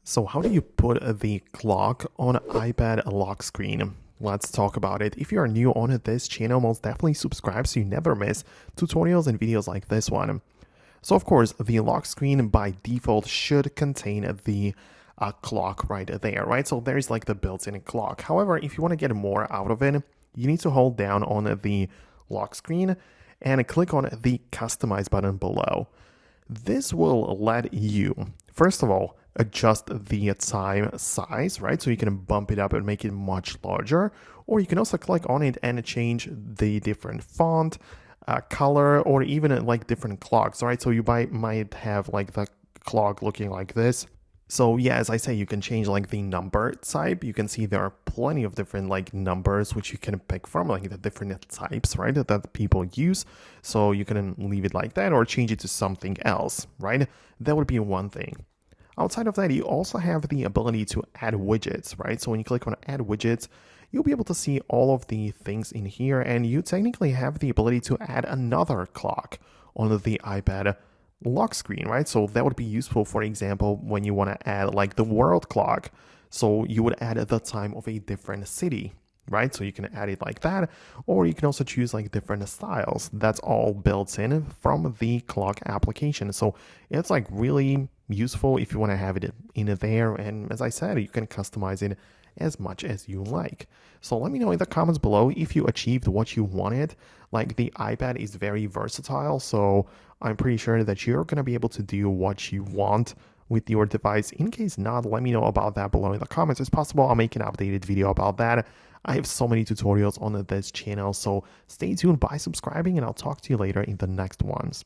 So how do you put the clock on iPad lock screen? Let's talk about it. If you are new on this channel, most definitely subscribe so you never miss tutorials and videos like this one. So of course, the lock screen by default should contain the clock right there, right? So there's like the built-in clock. However, if you want to get more out of it, you need to hold down on the lock screen and click on the customize button below. This will let you, first of all, adjust the time size, right? So you can bump it up and make it much larger, or you can also click on it and change the different font, color, or even like different clocks, right? So you might have like the clock looking like this. So yeah, as I say, you can change like the number type. You can see there are plenty of different like numbers which you can pick from, like the different types, right, that people use. So you can leave it like that or change it to something else, right? That would be one thing. Outside of that, you also have the ability to add widgets, right? So when you click on add widgets, you'll be able to see all of the things in here, and you technically have the ability to add another clock on the iPad lock screen, right? So that would be useful, for example, when you want to add like the world clock. So you would add the time of a different city, right? So you can add it like that, or you can also choose like different styles. That's all built in from the clock application. So it's like really useful if you want to have it in there. And as I said, you can customize it as much as you like. So let me know in the comments below if you achieved what you wanted. Like the iPad is very versatile, so I'm pretty sure that you're going to be able to do what you want with your device. In case not, let me know about that below in the comments. It's possible I'll make an updated video about that. I have so many tutorials on this channel, so stay tuned by subscribing, and I'll talk to you later in the next ones.